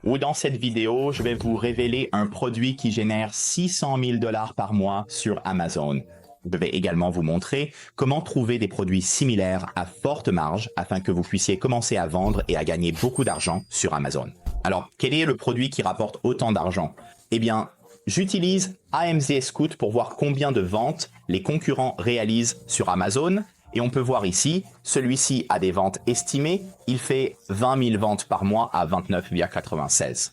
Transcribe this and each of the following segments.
Ou dans cette vidéo, je vais vous révéler un produit qui génère 600 000 $ par mois sur Amazon. Je vais également vous montrer comment trouver des produits similaires à forte marge afin que vous puissiez commencer à vendre et à gagner beaucoup d'argent sur Amazon. Alors, quel est le produit qui rapporte autant d'argent? Eh bien, j'utilise AMZ Scout pour voir combien de ventes les concurrents réalisent sur Amazon. Et on peut voir ici, celui-ci a des ventes estimées, il fait 20 000 ventes par mois à 29,96.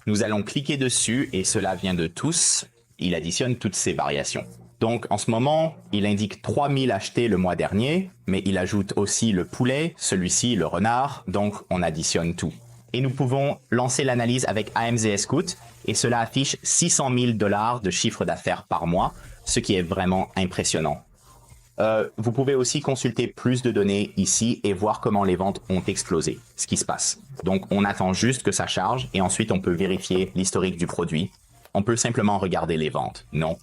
Nous allons cliquer dessus et cela vient de tous, il additionne toutes ces variations. Donc en ce moment, il indique 3 000 achetés le mois dernier, mais il ajoute aussi le poulet, celui-ci le renard, donc on additionne tout. Et nous pouvons lancer l'analyse avec AMZ Scout et cela affiche 600 000 $ de chiffre d'affaires par mois, ce qui est vraiment impressionnant. Vous pouvez aussi consulter plus de données ici et voir comment les ventes ont explosé, ce qui se passe. Donc on attend juste que ça charge et ensuite on peut vérifier l'historique du produit. On peut simplement regarder les ventes, non.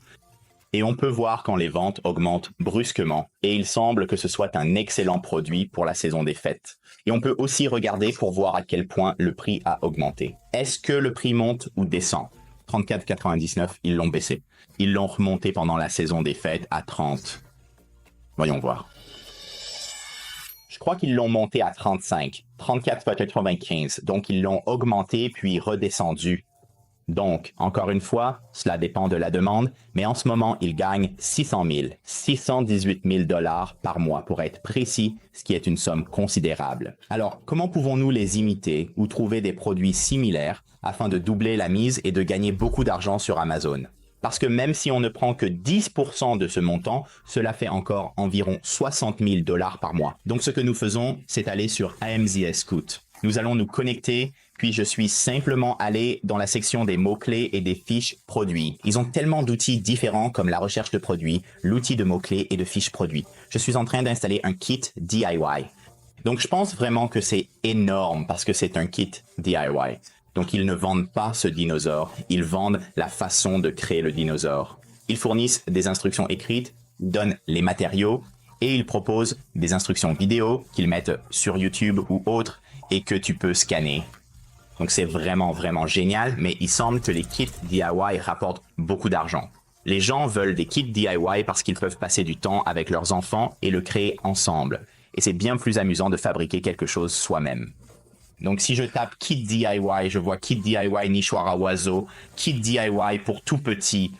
Et on peut voir quand les ventes augmentent brusquement et il semble que ce soit un excellent produit pour la saison des fêtes. Et on peut aussi regarder pour voir à quel point le prix a augmenté. Est-ce que le prix monte ou descend? 34,99, ils l'ont baissé. Ils l'ont remonté pendant la saison des fêtes à 30. Voyons voir. Je crois qu'ils l'ont monté à 35, 34,95. Donc, ils l'ont augmenté puis redescendu. Donc, encore une fois, cela dépend de la demande, mais en ce moment, ils gagnent 600 000, 618 000 $ par mois pour être précis, ce qui est une somme considérable. Alors, comment pouvons-nous les imiter ou trouver des produits similaires afin de doubler la mise et de gagner beaucoup d'argent sur Amazon? Parce que même si on ne prend que 10% de ce montant, cela fait encore environ 60 000 $ par mois. Donc ce que nous faisons, c'est aller sur AMZ Scout. Nous allons nous connecter, puis je suis simplement allé dans la section des mots-clés et des fiches produits. Ils ont tellement d'outils différents comme la recherche de produits, l'outil de mots-clés et de fiches produits. Je suis en train d'installer un kit DIY. Donc je pense vraiment que c'est énorme parce que c'est un kit DIY. Donc, ils ne vendent pas ce dinosaure, ils vendent la façon de créer le dinosaure. Ils fournissent des instructions écrites, donnent les matériaux et ils proposent des instructions vidéo qu'ils mettent sur YouTube ou autre et que tu peux scanner. Donc, c'est vraiment, vraiment génial, mais il semble que les kits DIY rapportent beaucoup d'argent. Les gens veulent des kits DIY parce qu'ils peuvent passer du temps avec leurs enfants et le créer ensemble. Et c'est bien plus amusant de fabriquer quelque chose soi-même. Donc, si je tape kit DIY, je vois kit DIY nichoir à oiseaux, kit DIY pour tout petit.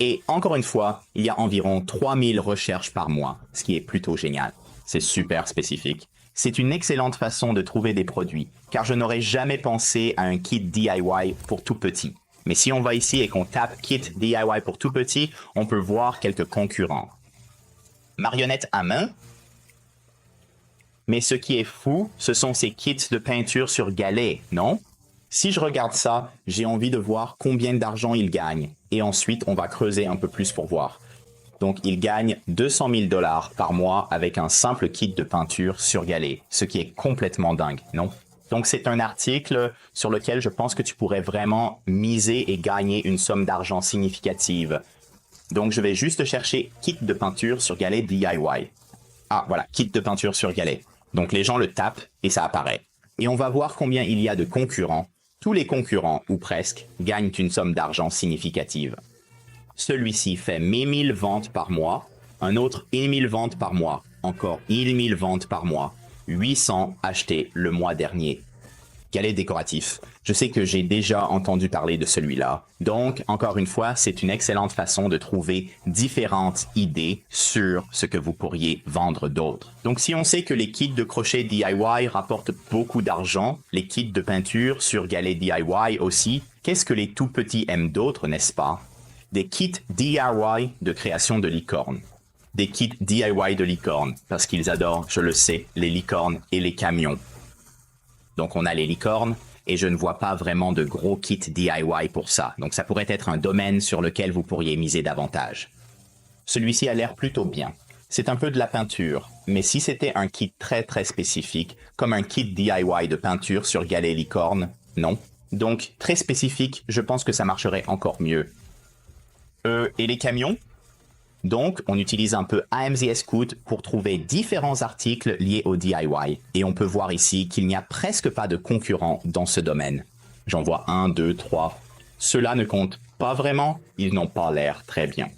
Et encore une fois, il y a environ 3000 recherches par mois, ce qui est plutôt génial. C'est super spécifique. C'est une excellente façon de trouver des produits, car je n'aurais jamais pensé à un kit DIY pour tout petit. Mais si on va ici et qu'on tape kit DIY pour tout petit, on peut voir quelques concurrents. Marionnette à main. Mais ce qui est fou, ce sont ces kits de peinture sur galet, non? Si je regarde ça, j'ai envie de voir combien d'argent ils gagnent. Et ensuite, on va creuser un peu plus pour voir. Donc, ils gagnent 200 000 $ par mois avec un simple kit de peinture sur galet, ce qui est complètement dingue, non? Donc, c'est un article sur lequel je pense que tu pourrais vraiment miser et gagner une somme d'argent significative. Donc, je vais juste chercher kit de peinture sur galet DIY. Ah, voilà, kit de peinture sur galet. Donc, les gens le tapent et ça apparaît. Et on va voir combien il y a de concurrents. Tous les concurrents, ou presque, gagnent une somme d'argent significative. Celui-ci fait 1000 ventes par mois, un autre 1000 ventes par mois, encore 1000 ventes par mois, 800 achetés le mois dernier. Galet décoratif. Je sais que j'ai déjà entendu parler de celui-là. Donc, encore une fois, c'est une excellente façon de trouver différentes idées sur ce que vous pourriez vendre d'autres. Donc, si on sait que les kits de crochet DIY rapportent beaucoup d'argent, les kits de peinture sur galet DIY aussi, qu'est-ce que les tout petits aiment d'autres, n'est-ce pas? Des kits DIY de création de licornes. Des kits DIY de licornes, parce qu'ils adorent, je le sais, les licornes et les camions. Donc, on a les licornes et je ne vois pas vraiment de gros kits DIY pour ça. Donc, ça pourrait être un domaine sur lequel vous pourriez miser davantage. Celui-ci a l'air plutôt bien. C'est un peu de la peinture, mais si c'était un kit très très spécifique, comme un kit DIY de peinture sur galet licorne, non. Donc, très spécifique, je pense que ça marcherait encore mieux. Et les camions? Donc, on utilise un peu AMZ Scout pour trouver différents articles liés au DIY. Et on peut voir ici qu'il n'y a presque pas de concurrents dans ce domaine. J'en vois 1, 2, 3. Ceux-là ne comptent pas vraiment, ils n'ont pas l'air très bien.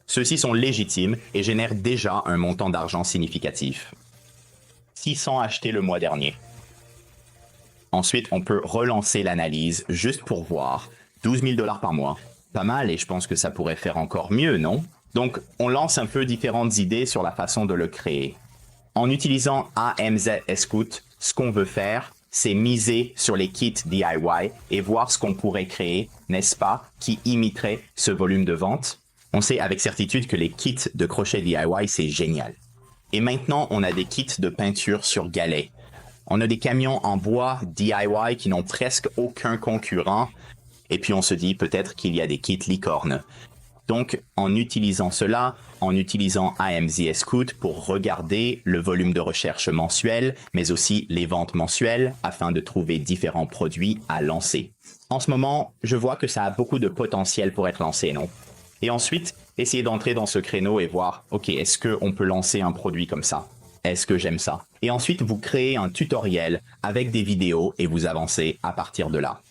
Ceux-ci sont légitimes et génèrent déjà un montant d'argent significatif. 600 achetés le mois dernier. Ensuite, on peut relancer l'analyse juste pour voir. 12 000 $ par mois. Pas mal et je pense que ça pourrait faire encore mieux, non? Donc, on lance un peu différentes idées sur la façon de le créer. En utilisant AMZ Scout, ce qu'on veut faire, c'est miser sur les kits DIY et voir ce qu'on pourrait créer, n'est-ce pas, qui imiterait ce volume de vente. On sait avec certitude que les kits de crochet DIY, c'est génial. Et maintenant, on a des kits de peinture sur galet. On a des camions en bois DIY qui n'ont presque aucun concurrent. Et puis on se dit peut-être qu'il y a des kits licornes. Donc, en utilisant cela, en utilisant AMZ Scout pour regarder le volume de recherche mensuel, mais aussi les ventes mensuelles, afin de trouver différents produits à lancer. En ce moment, je vois que ça a beaucoup de potentiel pour être lancé, non? Et ensuite, essayer d'entrer dans ce créneau et voir, OK, est-ce qu'on peut lancer un produit comme ça? Est-ce que j'aime ça? Et ensuite, vous créez un tutoriel avec des vidéos et vous avancez à partir de là.